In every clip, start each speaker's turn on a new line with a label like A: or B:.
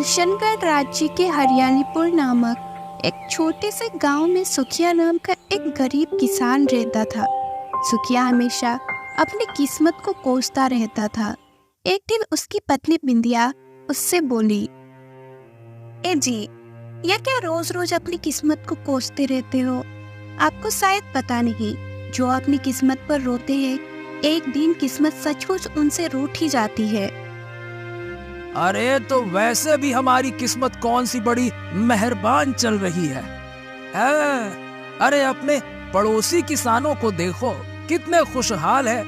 A: किशनगढ़ राज्य के हरियालीपुर नामक एक छोटे से गांव में सुखिया नाम का एक गरीब किसान रहता था। सुखिया हमेशा अपनी किस्मत को कोसता रहता था। एक दिन उसकी पत्नी बिंदिया उससे बोली, ए जी, यह क्या रोज रोज अपनी किस्मत को कोसते रहते हो? आपको शायद पता नहीं, जो अपनी किस्मत पर रोते हैं, एक दिन किस्मत सचमुच उनसे रूठ ही जाती है।
B: अरे तो वैसे भी हमारी किस्मत कौन सी बड़ी मेहरबान चल रही है। अरे अपने पड़ोसी किसानों को देखो, कितने खुशहाल है।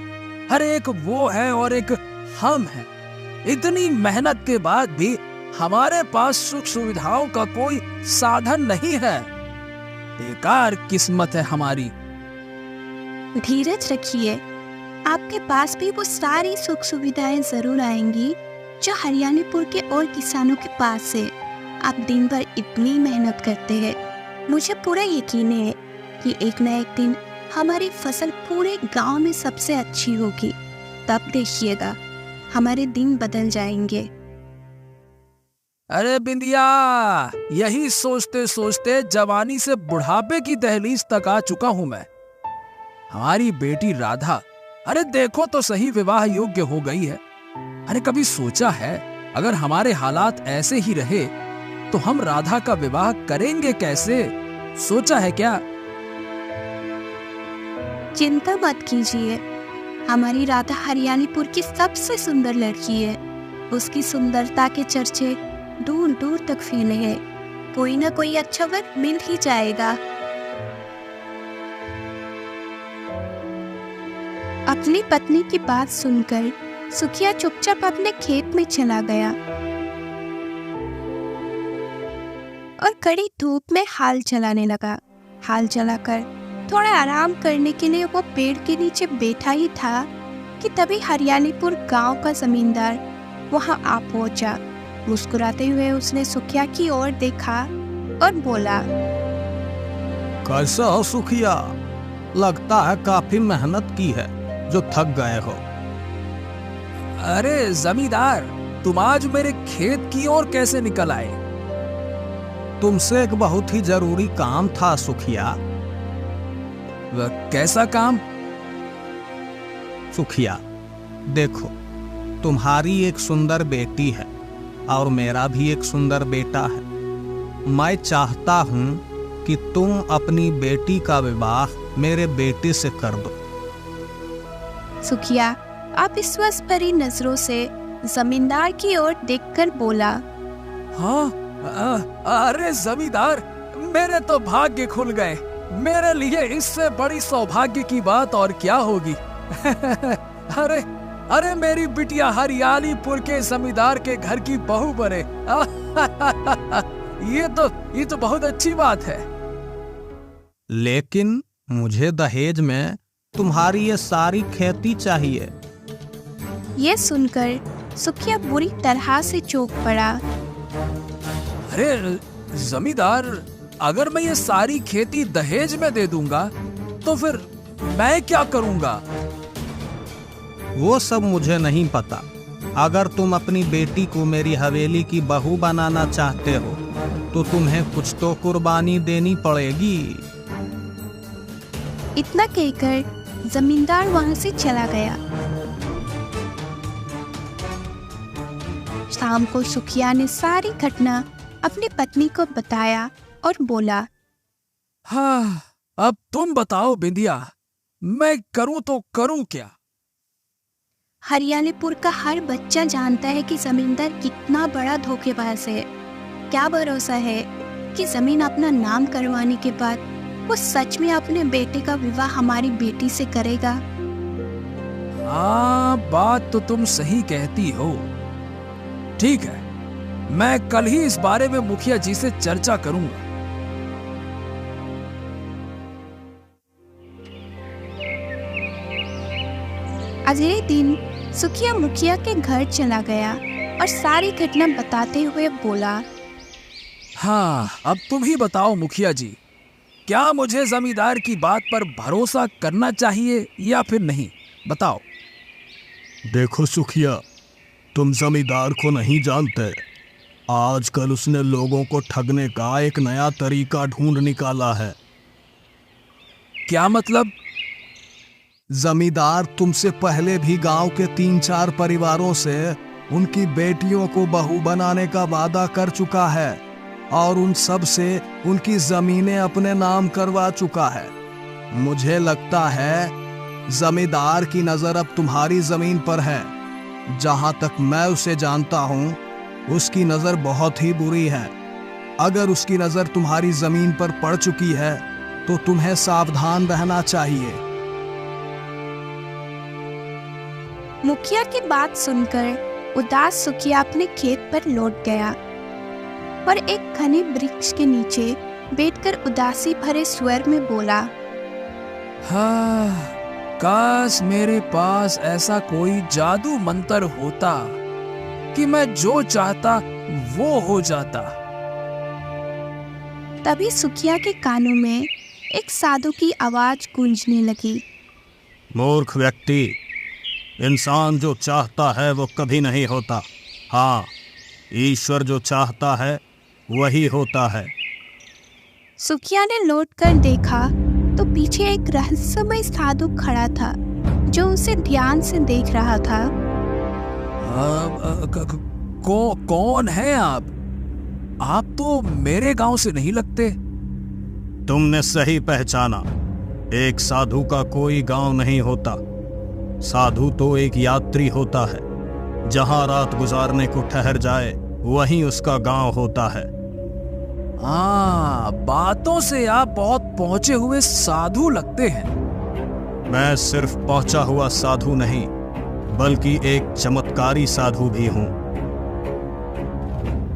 B: हर एक वो है और एक हम है। इतनी मेहनत के बाद भी हमारे पास सुख सुविधाओं का कोई साधन नहीं है। बेकार किस्मत है हमारी।
A: धीरज रखिए, आपके पास भी वो सारी सुख सुविधाएं जरूर आएंगी जो हरियालीपुर के और किसानों के पास है। आप दिन भर इतनी मेहनत करते हैं, मुझे पूरा यकीन है कि एक न एक दिन हमारी फसल पूरे गांव में सबसे अच्छी होगी। तब देखिएगा, हमारे दिन बदल जाएंगे।
B: अरे बिंदिया, यही सोचते सोचते जवानी से बुढ़ापे की दहलीज तक आ चुका हूं मैं। हमारी बेटी राधा, अरे देखो तो सही, विवाह योग्य हो गई है। अरे कभी सोचा है, अगर हमारे हालात ऐसे ही रहे तो हम राधा का विवाह करेंगे कैसे? सोचा है क्या?
A: चिंता मत कीजिए, हमारी राधा हरियालीपुर की सबसे सुंदर लड़की है। उसकी सुंदरता के चर्चे दूर दूर तक फैले हैं। कोई ना कोई अच्छा वक्त मिल ही जाएगा। अपनी पत्नी की बात सुनकर सुखिया चुपचाप अपने खेत में चला गया और कड़ी धूप में हाल चलाने लगा। हाल चलाकर थोड़ा आराम करने के लिए वो पेड़ के नीचे बैठा ही था कि तभी हरियालीपुर गांव का जमींदार वहां आ पहुंचा। मुस्कुराते हुए उसने सुखिया की ओर देखा और बोला,
C: कैसा हो सुखिया? लगता है काफी मेहनत की है जो थक गए हो।
B: अरे जमींदार, तुम आज मेरे खेत की ओर कैसे निकल आए?
C: तुमसे एक बहुत ही जरूरी काम था सुखिया।
B: वह कैसा काम?
C: सुखिया देखो, तुम्हारी एक सुंदर बेटी है और मेरा भी एक सुंदर बेटा है। मैं चाहता हूं कि तुम अपनी बेटी का विवाह मेरे बेटे से कर दो।
A: सुखिया आप विश्वास भरी नजरों से जमींदार की ओर देखकर बोला,
B: हाँ, अरे जमींदार, मेरे तो भाग्य खुल गए। मेरे लिए इससे बड़ी सौभाग्य की बात और क्या होगी। अरे मेरी बिटिया हरियालीपुर के जमींदार के घर की बहू बने। ये तो बहुत अच्छी बात है।
C: लेकिन मुझे दहेज में तुम्हारी ये सारी खेती चाहिए।
A: ये सुनकर सुखिया बुरी तरह से चौंक पड़ा।
B: अरे जमींदार, अगर मैं ये सारी खेती दहेज में दे दूंगा तो फिर मैं क्या करूंगा?
C: वो सब मुझे नहीं पता। अगर तुम अपनी बेटी को मेरी हवेली की बहू बनाना चाहते हो तो तुम्हें कुछ तो कुर्बानी देनी पड़ेगी।
A: इतना कहकर जमींदार वहां से चला गया। शाम को सुखिया ने सारी घटना अपनी पत्नी को बताया और बोला,
B: हाँ, अब तुम बताओ बिंदिया, मैं करूं तो करूं क्या?
A: हरियालीपुर का हर बच्चा जानता है कि जमींदार कितना बड़ा धोखेबाज है। क्या भरोसा है कि जमीन अपना नाम करवाने के बाद वो सच में अपने बेटे का विवाह हमारी बेटी से करेगा?
B: हाँ, बात तो तुम सही कहती हो। ठीक है, मैं कल ही इस बारे में मुखिया जी से चर्चा करूंगा।
A: अगले दिन सुखिया मुखिया के घर चला गया और सारी घटना बताते हुए बोला,
B: हाँ, अब तुम ही बताओ मुखिया जी, क्या मुझे जमींदार की बात पर भरोसा करना चाहिए या फिर नहीं? बताओ।
C: देखो सुखिया, तुम जमींदार को नहीं जानते आजकल उसने लोगों को ठगने का एक नया तरीका ढूंढ निकाला है।
B: क्या मतलब?
C: जमींदार तुमसे पहले भी गांव के 3-4 परिवारों से उनकी बेटियों को बहू बनाने का वादा कर चुका है और उन सब से उनकी जमीनें अपने नाम करवा चुका है। मुझे लगता है जमींदार की नजर अब तुम्हारी जमीन पर है। जहां तक मैं उसे जानता हूं, उसकी नजर बहुत ही बुरी है। अगर उसकी नजर तुम्हारी जमीन पर पड़ चुकी है तो तुम्हें सावधान रहना चाहिए।
A: मुखिया की बात सुनकर उदास सुखिया अपने खेत पर लौट गया और एक घने वृक्ष के नीचे बैठकर उदासी भरे स्वर में बोला,
B: हाँ, काश मेरे पास ऐसा कोई जादू मंत्र होता कि मैं जो चाहता वो हो जाता।
A: तभी सुखिया के कानों में एक साधु की आवाज गूंजने लगी।
C: मूर्ख व्यक्ति, इंसान जो चाहता है वो कभी नहीं होता। हाँ, ईश्वर जो चाहता है वही होता है।
A: सुखिया ने लौटकर देखा तो पीछे एक रहस्यमय साधु खड़ा था जो उसे ध्यान से देख रहा था।
B: कौन है आप? आप तो मेरे गांव से नहीं लगते।
C: तुमने सही पहचाना। एक साधु का कोई गांव नहीं होता। साधु तो एक यात्री होता है। जहां रात गुजारने को ठहर जाए वहीं उसका गांव होता है।
B: हाँ, बातों से आप बहुत पहुंचे हुए साधु लगते हैं।
C: मैं सिर्फ पहुंचा हुआ साधु नहीं, बल्कि एक चमत्कारी साधु भी हूं।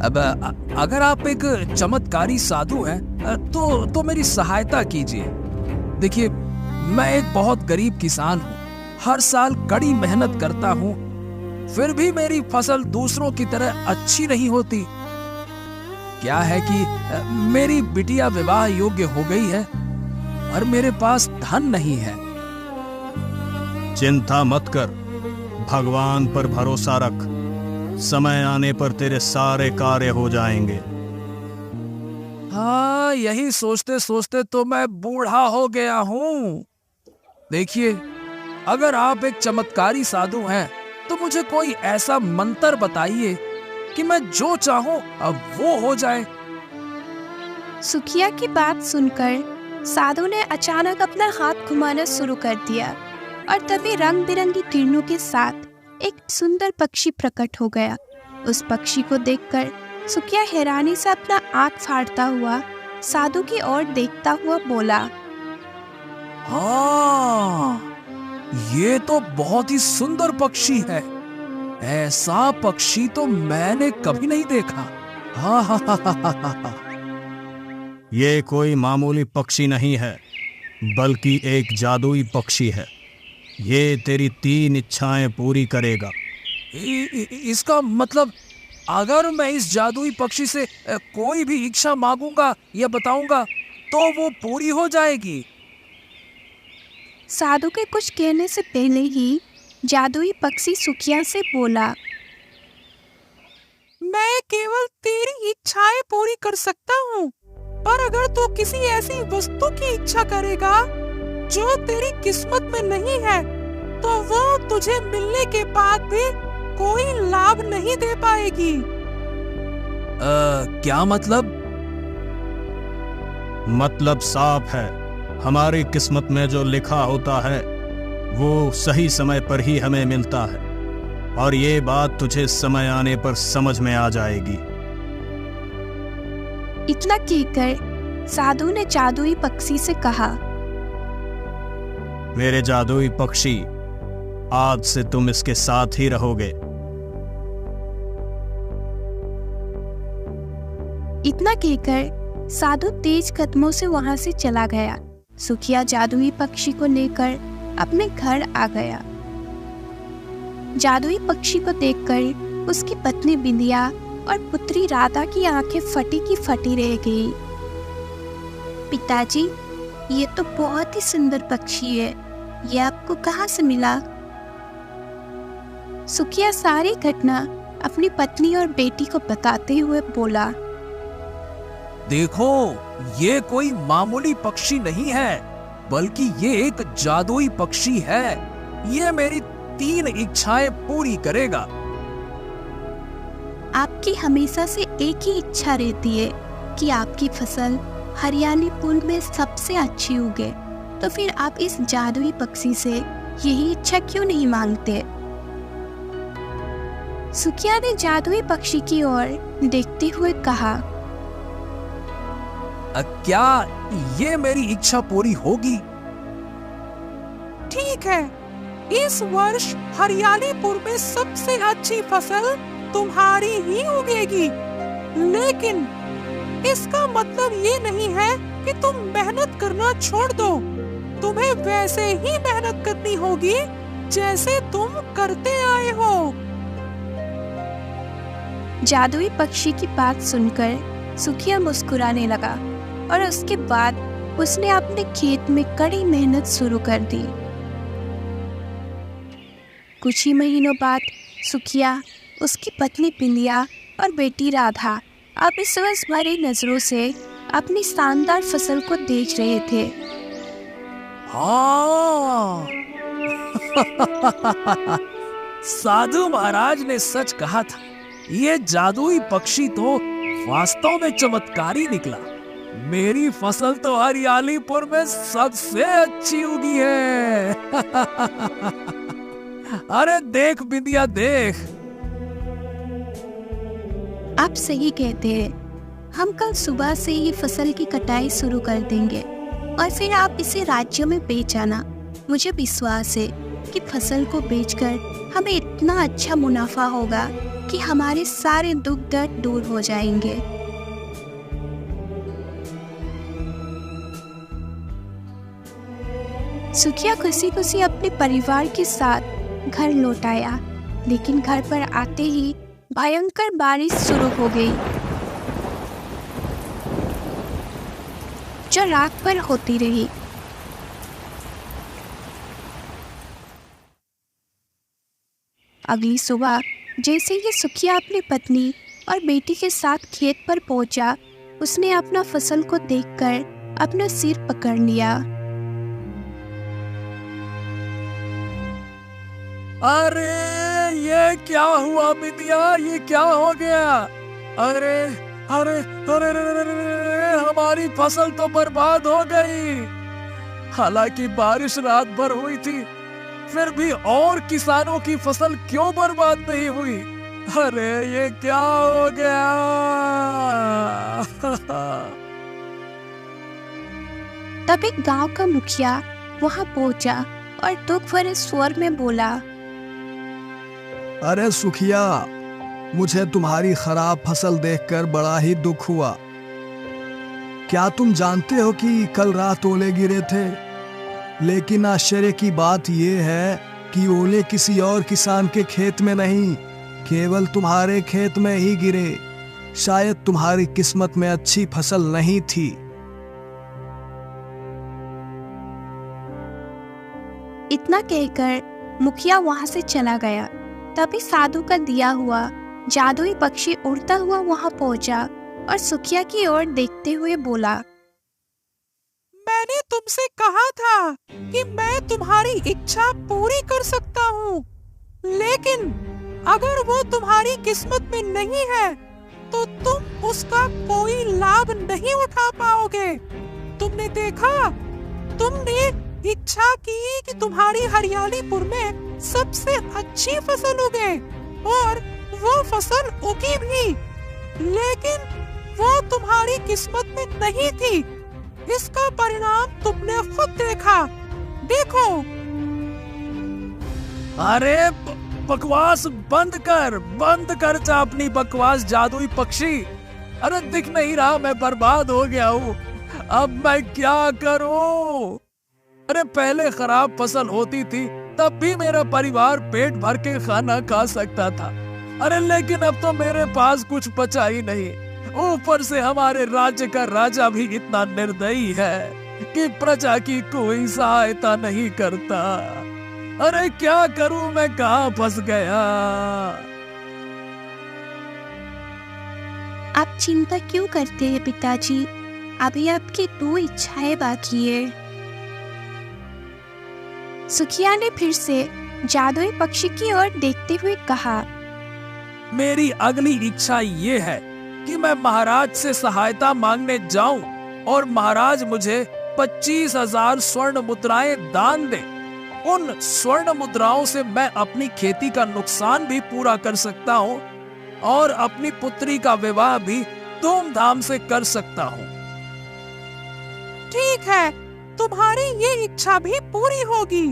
B: अब अगर आप एक चमत्कारी साधु हैं तो मेरी सहायता कीजिए। देखिए, मैं एक बहुत गरीब किसान हूँ। हर साल कड़ी मेहनत करता हूँ, फिर भी मेरी फसल दूसरों की तरह अच्छी नहीं होती। क्या है कि मेरी बिटिया विवाह योग्य हो गई है और मेरे पास धन नहीं है।
C: चिंता मत कर, भगवान पर भरोसा रख। समय आने पर तेरे सारे कार्य हो जाएंगे।
B: हाँ, यही सोचते सोचते तो मैं बूढ़ा हो गया हूँ। देखिए, अगर आप एक चमत्कारी साधु हैं तो मुझे कोई ऐसा मंत्र बताइए कि मैं जो चाहूं अब वो हो जाए।
A: सुखिया की बात सुनकर साधु ने अचानक अपना हाथ घुमाना शुरू कर दिया और तभी रंग बिरंगी किरणों के साथ एक सुंदर पक्षी प्रकट हो गया। उस पक्षी को देखकर सुखिया हैरानी से अपना आँख फाड़ता हुआ साधु की ओर देखता हुआ बोला,
B: हाँ, ये तो बहुत ही सुंदर पक्षी है। ऐसा पक्षी तो मैंने कभी नहीं देखा। हाँ हाँ हाँ हाँ हाँ हाँ।
C: ये कोई मामूली पक्षी नहीं है, बल्कि एक जादुई पक्षी है। ये तेरी 3 इच्छाएं पूरी करेगा।
B: इसका मतलब अगर मैं इस जादुई पक्षी से कोई भी इच्छा मांगूंगा या बताऊंगा तो वो पूरी हो जाएगी।
A: साधु के कुछ कहने से पहले ही जादुई पक्षी सुखिया से बोला,
B: मैं केवल तेरी इच्छाएं पूरी कर सकता हूँ, पर अगर तू किसी ऐसी वस्तु की इच्छा करेगा जो तेरी किस्मत में नहीं है तो वो तुझे मिलने के बाद भी कोई लाभ नहीं दे पाएगी। क्या मतलब?
C: मतलब साफ है। हमारी किस्मत में जो लिखा होता है वो सही समय पर ही हमें मिलता है, और ये बात तुझे समय आने पर समझ में आ जाएगी।
A: इतना कहकर साधु ने जादुई पक्षी से कहा,
C: मेरे जादुई पक्षी, आज से तुम इसके साथ ही रहोगे।
A: इतना कहकर साधु तेज कदमों से वहां से चला गया। सुखिया जादुई पक्षी को लेकर अपने घर आ गया। जादुई पक्षी को देखकर उसकी पत्नी बिंदिया और पुत्री राधा की आंखें फटी की फटी रह गई। पिताजी, ये तो बहुत ही सुंदर पक्षी है, ये आपको कहाँ से मिला? सुखिया सारी घटना अपनी पत्नी और बेटी को बताते हुए बोला,
B: देखो, ये कोई मामूली पक्षी नहीं है, बल्कि ये एक जादुई पक्षी है। ये मेरी 3 इच्छाएं पूरी करेगा।
A: आपकी हमेशा से एक ही इच्छा रहती है कि आपकी फसल हरियालीपुर में सबसे अच्छी उगे, तो फिर आप इस जादुई पक्षी से यही इच्छा क्यों नहीं मांगते? सुखिया ने जादुई पक्षी की ओर देखते हुए कहा,
B: क्या ये मेरी इच्छा पूरी होगी?
D: ठीक है, इस वर्ष हरियालीपुर में सबसे अच्छी फसल तुम्हारी ही उगेगी, लेकिन इसका मतलब ये नहीं है कि तुम मेहनत करना छोड़ दो। तुम्हें वैसे ही मेहनत करनी होगी जैसे तुम करते आए हो।
A: जादुई पक्षी की बात सुनकर सुखिया मुस्कुराने लगा और उसके बाद उसने अपने खेत में कड़ी मेहनत शुरू कर दी। कुछ ही महीनों बाद सुखिया, उसकी पत्नी बिंदिया और बेटी राधा अब इस वक्त भरी नजरों से अपनी शानदार फसल को देख रहे थे।
B: हाँ साधु महाराज ने सच कहा था, ये जादुई पक्षी तो वास्तव में चमत्कारी निकला। मेरी फसल तो हरियालीपुर में सबसे अच्छी उगी है। अरे देख बिंदिया, देख।
A: आप सही कहते हैं, हम कल सुबह से ही फसल की कटाई शुरू कर देंगे और फिर आप इसे राज्य में बेच आना। मुझे विश्वास है कि फसल को बेचकर हमें इतना अच्छा मुनाफा होगा कि हमारे सारे दुख दर्द दूर हो जाएंगे। सुखिया खुशी खुशी अपने परिवार के साथ घर लौट आया, लेकिन घर पर आते ही भयंकर बारिश शुरू हो गई, जो रात भर होती रही। अगली सुबह जैसे ही सुखिया अपनी पत्नी और बेटी के साथ खेत पर पहुंचा, उसने अपना फसल को देखकर अपना सिर पकड़ लिया।
B: अरे ये क्या हुआ बिंदिया, ये क्या हो गया? अरे अरे अरे, अरे, अरे, अरे हमारी फसल तो बर्बाद हो गई। हालांकि बारिश रात भर हुई थी, फिर भी और किसानों की फसल क्यों बर्बाद नहीं हुई? अरे ये क्या हो गया?
A: तब एक गांव का मुखिया वहां पहुंचा और दुख भरे स्वर में बोला,
E: अरे सुखिया, मुझे तुम्हारी खराब फसल देखकर बड़ा ही दुख हुआ। क्या तुम जानते हो कि कल रात ओले गिरे थे? लेकिन आश्चर्य की बात यह है कि ओले किसी और किसान के खेत में नहीं, केवल तुम्हारे खेत में ही गिरे। शायद तुम्हारी किस्मत में अच्छी फसल नहीं थी।
A: इतना कहकर मुखिया वहां से चला गया। तभी साधु का दिया हुआ जादुई पक्षी उड़ता हुआ वहां पहुंचा और सुखिया की ओर देखते हुए बोला,
D: मैंने तुमसे कहा था कि मैं तुम्हारी इच्छा पूरी कर सकता हूँ, लेकिन अगर वो तुम्हारी किस्मत में नहीं है तो तुम उसका कोई लाभ नहीं उठा पाओगे। तुमने देखा, तुमने इच्छा की कि तुम्हारी हरियालीपुर में सबसे अच्छी फसल उगे और वो फसल उगी भी, लेकिन वो तुम्हारी किस्मत में नहीं थी। इसका परिणाम तुमने खुद देखा। देखो।
B: अरे बकवास बंद कर जा अपनी बकवास जादुई पक्षी। अरे दिख नहीं रहा मैं बर्बाद हो गया हूँ, अब मैं क्या करूँ? अरे पहले खराब फसल होती थी तब भी मेरा परिवार पेट भर के खाना खा सकता था। अरे लेकिन अब तो मेरे पास कुछ बचा ही नहीं। ऊपर से हमारे राज्य का राजा भी इतना निर्दयी है कि प्रजा की कोई सहायता नहीं करता। अरे क्या करूं, मैं कहां फंस गया?
A: आप चिंता क्यों करते हैं पिताजी? अभी आपकी 2 इच्छाएं बाकी है। सुखिया ने फिर से जादुई पक्षी की ओर देखते हुए कहा,
B: मेरी अगली इच्छा ये है कि मैं महाराज से सहायता मांगने जाऊं और महाराज मुझे 25,000 स्वर्ण मुद्राएं दान दे। उन स्वर्ण मुद्राओं से मैं अपनी खेती का नुकसान भी पूरा कर सकता हूं और अपनी पुत्री का विवाह भी धूमधाम से कर सकता हूं।
D: ठीक है, तुम्हारी ये इच्छा भी पूरी होगी।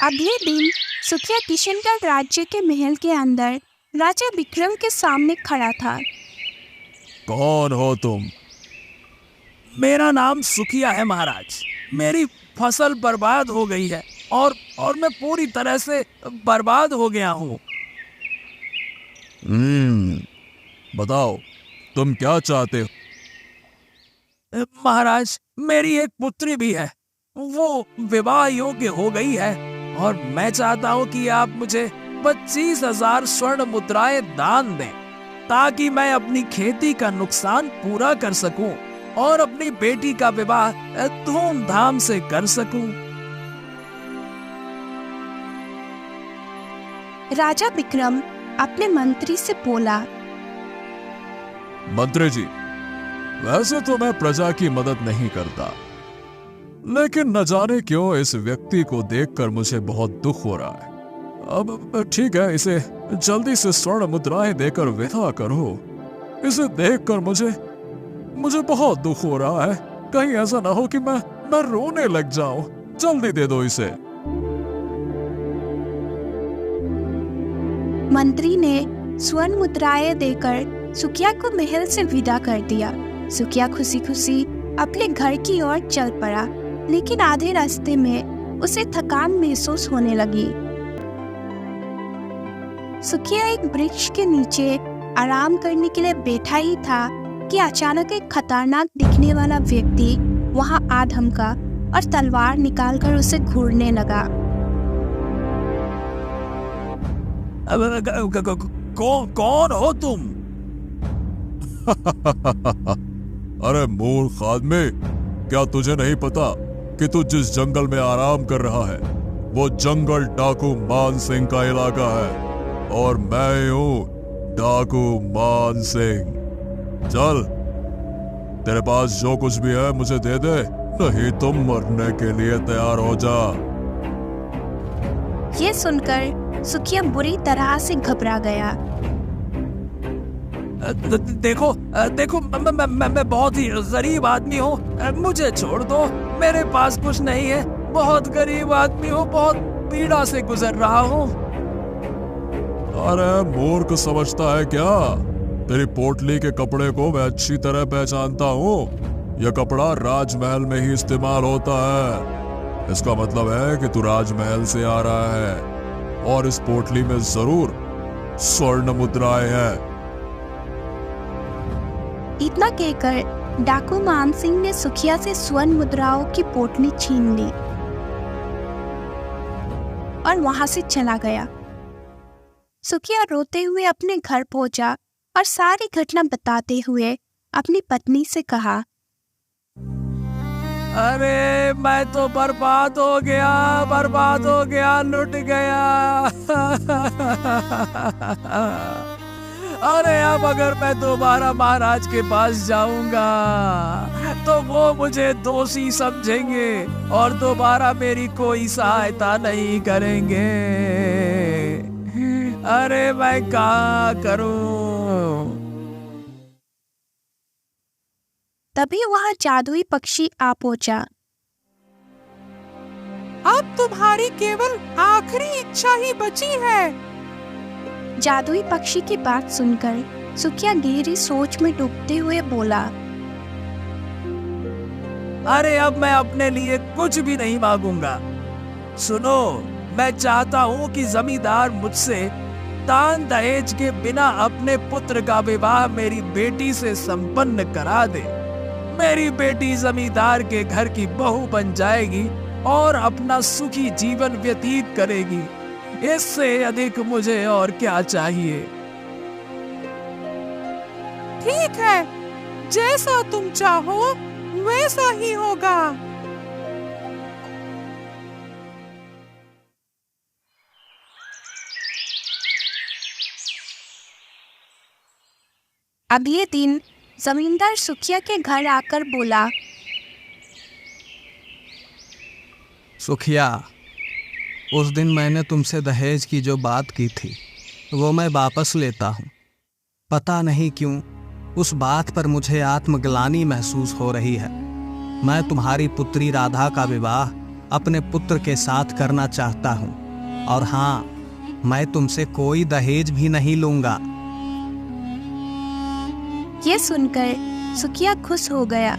A: अगले दिन सुखिया किशनगढ़ राज्य के महल के अंदर राजा विक्रम के सामने खड़ा था।
B: कौन हो तुम? मेरा नाम सुखिया है महाराज। मेरी फसल बर्बाद हो गई है और मैं पूरी तरह से बर्बाद हो गया हूँ।
F: बताओ तुम क्या चाहते हो?
B: महाराज, मेरी एक पुत्री भी है, वो विवाह योग्य हो गई है और मैं चाहता हूँ कि आप मुझे 25,000 स्वर्ण मुद्राएं दान दें ताकि मैं अपनी खेती का नुकसान पूरा कर सकूं और अपनी बेटी का विवाह धूमधाम से कर सकूं।
A: राजा विक्रम अपने मंत्री से बोला,
F: मंत्री जी, वैसे तो मैं प्रजा की मदद नहीं करता, लेकिन न जाने क्यों इस व्यक्ति को देखकर मुझे बहुत दुख हो रहा है। अब ठीक है, इसे जल्दी से स्वर्ण मुद्राएं देकर विदा करो। इसे देखकर मुझे बहुत दुख हो रहा है। कहीं ऐसा ना हो कि मैं रोने लग जाऊं। जल्दी दे दो इसे।
A: मंत्री ने स्वर्ण मुद्राएं देकर सुखिया को महल से विदा कर दिया। सुखिया खुशी खुशी अपने घर की ओर चल पड़ा, लेकिन आधे रास्ते में उसे थकान महसूस होने लगी। सुखिया एक वृक्ष के नीचे आराम करने के लिए बैठा ही था कि अचानक एक खतरनाक दिखने वाला व्यक्ति वहां आ धमका और तलवार निकालकर उसे घूरने लगा।
B: कौन हो तुम?
F: अरे मूर्ख आदमी, क्या तुझे नहीं पता कि तू जिस जंगल में आराम कर रहा है वो जंगल डाकू मान सिंह का इलाका है और मैं हूं डाकू मान सिंह। चल, तेरे पास जो कुछ भी है मुझे दे दे, नहीं तो मरने के लिए तैयार हो जा।
A: ये सुनकर सुखिया बुरी तरह से घबरा गया।
B: देखो मैं बहुत ही गरीब आदमी हूँ, मुझे छोड़ दो। मेरे पास कुछ नहीं है, बहुत गरीब आदमी हूँ, बहुत पीड़ा से गुजर रहा हूँ।
F: अरे मूर्ख समझता है क्या? तेरी पोटली के कपड़े को मैं अच्छी तरह पहचानता हूँ। यह कपड़ा राजमहल में ही इस्तेमाल होता है। इसका मतलब है कि तू राजमहल से आ रहा है और इस पोटली में जरूर स्वर्ण मुद्राएं हैं।
A: इतना कहकर डाकू मान सिंह ने सुखिया से स्वर्ण मुद्राओं की पोटली छीन ली और वहां से चला गया। सुखिया रोते हुए अपने घर पहुंचा और सारी घटना बताते हुए अपनी पत्नी से कहा,
B: अरे मैं तो बर्बाद हो गया, लुट गया। अरे अब अगर मैं दोबारा महाराज के पास जाऊंगा तो वो मुझे दोषी समझेंगे और दोबारा मेरी कोई सहायता नहीं करेंगे। अरे मैं क्या करूं?
A: तभी वहां जादुई पक्षी आ पहुंचा।
D: अब तुम्हारी केवल आखिरी इच्छा ही बची है।
A: जादुई पक्षी की बात सुनकर सुखिया गहरी सोच में डूबते हुए बोला,
B: अरे अब मैं अपने लिए कुछ भी नहीं मांगूंगा। सुनो, मैं चाहता हूँ कि जमींदार मुझसे दान दहेज के बिना अपने पुत्र का विवाह मेरी बेटी से संपन्न करा दे। मेरी बेटी जमींदार के घर की बहू बन जाएगी और अपना सुखी जीवन व्यतीत करेगी। इससे अधिक मुझे और क्या चाहिए।
D: ठीक है, जैसा तुम चाहो वैसा ही होगा।
A: अगले दिन जमींदार सुखिया के घर आकर बोला,
C: सुखिया, उस दिन मैंने तुमसे दहेज की जो बात की थी वो मैं वापस लेता हूँ। पता नहीं क्यों उस बात पर मुझे आत्मग्लानि महसूस हो रही है। मैं तुम्हारी पुत्री राधा का विवाह अपने पुत्र के साथ करना चाहता हूँ, और हाँ, मैं तुमसे कोई दहेज भी नहीं लूंगा।
A: ये सुनकर सुखिया खुश हो गया।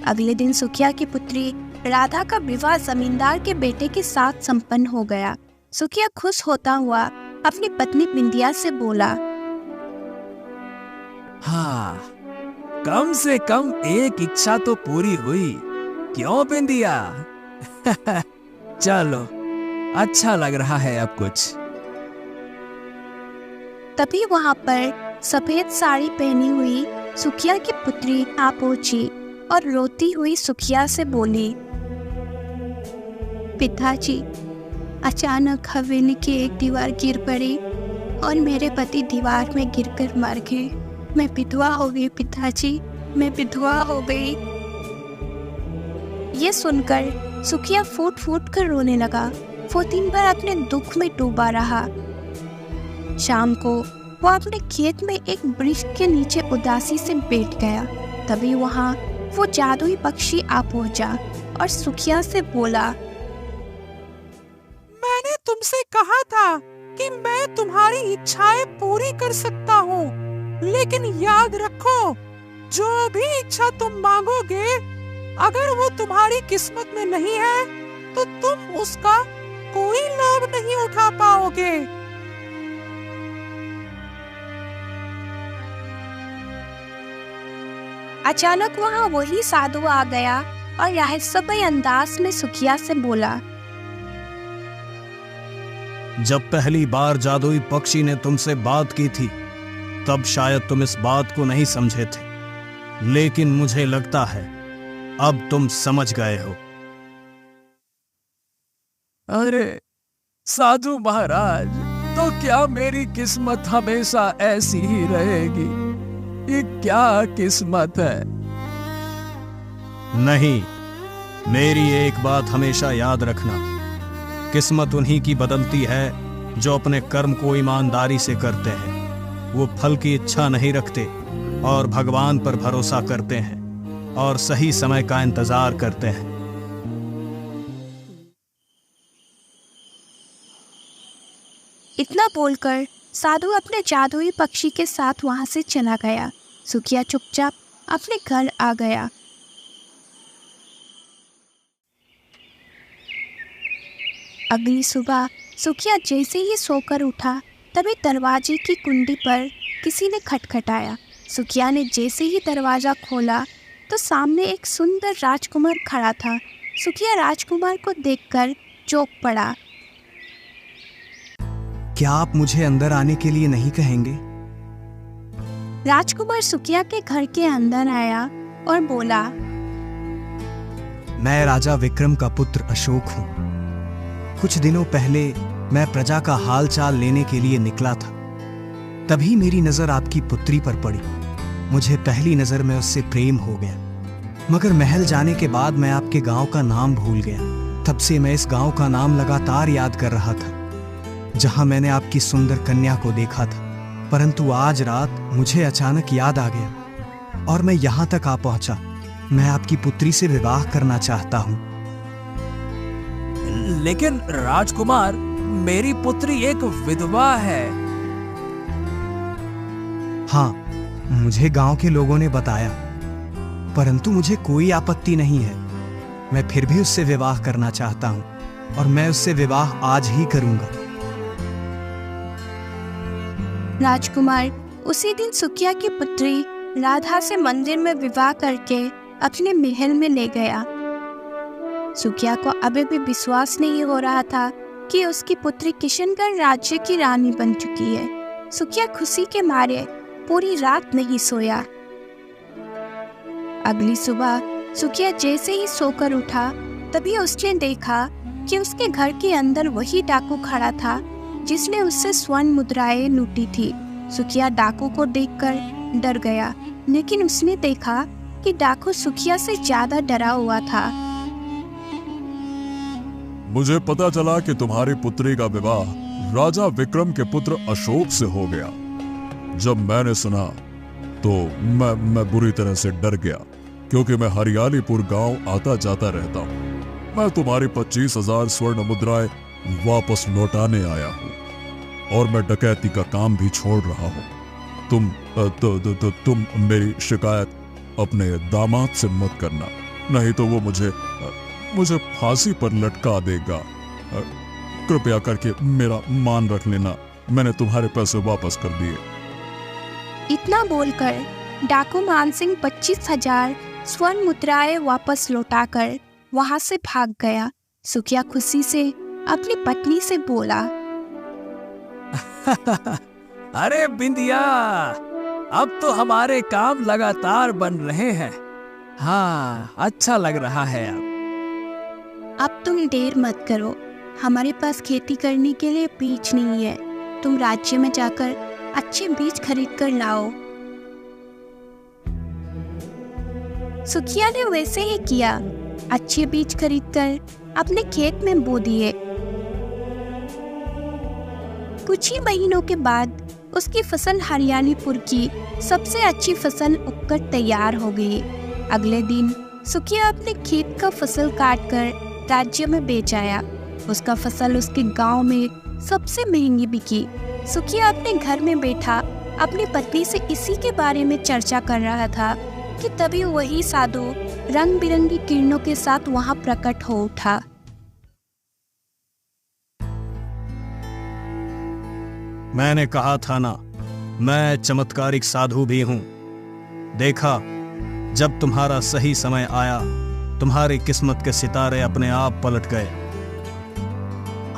A: अगले दिन सुखिया की पुत्री राधा का विवाह जमींदार के बेटे के साथ संपन्न हो गया। सुखिया खुश होता हुआ अपनी पत्नी बिंदिया से बोला,
B: हाँ, कम से कम एक इच्छा तो पूरी हुई, क्यों बिंदिया? चलो, अच्छा लग रहा है अब कुछ।
A: तभी वहां पर सफेद साड़ी पहनी हुई सुखिया की पुत्री आ पहुंची और रोती हुई सुखिया से बोली, पिताजी, अचानक हवेली की एक दीवार गिर पड़ी और मेरे पति दीवार में गिरकर मर गए। मैं विधवा हो गई पिताजी, मैं विधवा हो गई। ये सुनकर सुखिया फूट फूट कर रोने लगा। वो दिन भर अपने दुख में डूबा रहा। शाम को वो अपने खेत में एक वृक्ष के नीचे उदासी से बैठ गया। तभी वहां वो जादुई पक्षी आ पहुंचा और सुखिया से बोला,
D: मैंने तुमसे कहा था कि मैं तुम्हारी इच्छाएं पूरी कर सकता हूँ, लेकिन याद रखो, जो भी इच्छा तुम मांगोगे, अगर वो तुम्हारी किस्मत में नहीं है तो तुम उसका कोई लाभ नहीं उठा पाओगे।
A: अचानक वहां वही साधु आ गया और रहस्यमय अंदाज में सुखिया से बोला,
C: जब पहली बार जादुई पक्षी ने तुमसे बात की थी तब शायद तुम इस बात को नहीं समझे थे, लेकिन मुझे लगता है अब तुम समझ गए हो।
B: अरे साधु महाराज, तो क्या मेरी किस्मत हमेशा ऐसी ही रहेगी? ये क्या किस्मत है?
C: नहीं, मेरी एक बात हमेशा याद रखना, किस्मत उन्हीं की बदलती है जो अपने कर्म को ईमानदारी से करते हैं। वो फल की इच्छा नहीं रखते और भगवान पर भरोसा करते हैं और सही समय का इंतजार करते हैं।
A: इतना बोलकर साधु अपने जादुई पक्षी के साथ वहां से चला गया। सुखिया चुपचाप अपने घर आ गया। अगली सुबह सुखिया जैसे ही सोकर उठा, तभी दरवाजे की कुंडी पर किसी ने खटखटाया। सुखिया ने जैसे ही दरवाजा खोला तो सामने एक सुंदर राजकुमार खड़ा था। सुखिया राजकुमार को देखकर चौंक पड़ा।
C: क्या आप मुझे अंदर आने के लिए नहीं कहेंगे?
A: राजकुमार सुखिया के घर के अंदर आया और बोला,
C: मैं राजा विक्रम का पुत्र अशोक हूँ। कुछ दिनों पहले मैं प्रजा का हाल चाल लेने के लिए निकला था। तभी मेरी नजर आपकी पुत्री पर पड़ी। मुझे पहली नजर में उससे प्रेम हो गया, मगर महल जाने के बाद मैं आपके गांव का नाम भूल गया। तब से मैं इस गांव का नाम लगातार याद कर रहा था जहां मैंने आपकी सुंदर कन्या को देखा था। परंतु आज रात मुझे अचानक याद आ गया और मैं यहां तक आ पहुंचा। मैं आपकी पुत्री से विवाह करना चाहता हूं।
B: लेकिन राजकुमार, मेरी पुत्री एक विधवा है।
C: हाँ, मुझे गांव के लोगों ने बताया, परंतु मुझे कोई आपत्ति नहीं है। मैं फिर भी उससे विवाह करना चाहता हूं और मैं उससे विवाह आज ही करूंगा।
A: राजकुमार उसी दिन सुखिया की पुत्री राधा से मंदिर में विवाह करके अपने महल में ले गया। सुखिया को अभी भी विश्वास नहीं हो रहा था कि उसकी पुत्री किशनगढ़ राज्य की रानी बन चुकी है। सुखिया खुशी के मारे पूरी रात नहीं सोया। अगली सुबह सुखिया जैसे ही सोकर उठा तभी उसने देखा कि उसके घर के अंदर वही डाकू खड़ा था जिसने उससे स्वर्ण मुद्राएं लूटी थी। सुखिया डाकू को देखकर डर गया, लेकिन उसने देखा कि डाकू सुखिया से ज्यादा डरा हुआ था।
F: मुझे पता चला कि तुम्हारी पुत्री का विवाह राजा विक्रम के पुत्र अशोक से हो गया। जब मैंने सुना तो मैं बुरी तरह से डर गया, क्योंकि मैं हरियालीपुर गांव आता जाता रहता हूँ। मैं तुम्हारी 25,000 स्वर्ण मुद्राएं वापस लौटाने आया हूँ और मैं डकैती का काम भी छोड़ रहा हूँ। तुम मेरी शिकायत अपने दामाद से मत करना, नहीं तो वो मुझे फांसी पर लटका देगा। कृपया करके मेरा मान रख लेना, मैंने तुम्हारे पैसे वापस कर दिए।
A: इतना बोलकर डाकू मानसिंह 25,000 स्वर्ण मुद्राएं वापस लौटाकर वहां से भाग गया। सुखिया खुशी से अपनी पत्नी से बोला,
B: अरे बिंदिया, अब तो हमारे काम लगातार बन रहे हैं। हाँ, अच्छा लग रहा है।
A: अब तुम देर मत करो, हमारे पास खेती करने के लिए बीज नहीं है। तुम राज्य में जाकर अच्छे बीज खरीद कर लाओ। सुखिया ने वैसे ही किया। अच्छे बीज खरीदकर अपने खेत में बो दिए। कुछ ही महीनों के बाद उसकी फसल हरियालीपुर की सबसे अच्छी फसल उगकर तैयार हो गई। अगले दिन सुखिया अपने खेत का फसल काटकर राज्य में बेच आया। उसका फसल उसके गांव में सबसे महंगी बिकी। सुखिया अपने घर में बैठा अपनी पत्नी से इसी के बारे में चर्चा कर रहा था कि तभी वही साधु रंग बिरंगी किरणों के साथ वहां प्रकट हो उठा।
C: मैंने कहा था ना, मैं चमत्कारिक साधु भी हूं। देखा, जब तुम्हारा सही समय आया, तुम्हारी किस्मत के सितारे अपने आप पलट गए।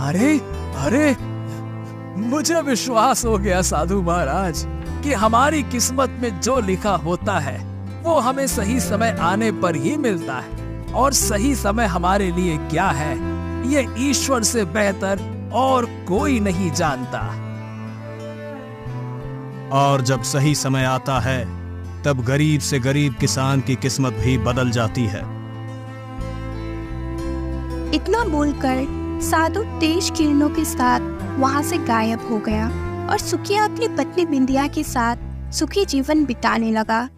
B: अरे अरे, मुझे विश्वास हो गया साधु महाराज कि हमारी किस्मत में जो लिखा होता है वो हमें सही समय आने पर ही मिलता है, और सही समय हमारे लिए क्या है ये ईश्वर से बेहतर और कोई नहीं जानता।
C: और जब सही समय आता है तब गरीब से गरीब किसान की किस्मत भी बदल जाती है।
A: इतना बोलकर साधु तेज किरणों के साथ वहां से गायब हो गया और सुखिया अपनी पत्नी बिंदिया के साथ सुखी जीवन बिताने लगा।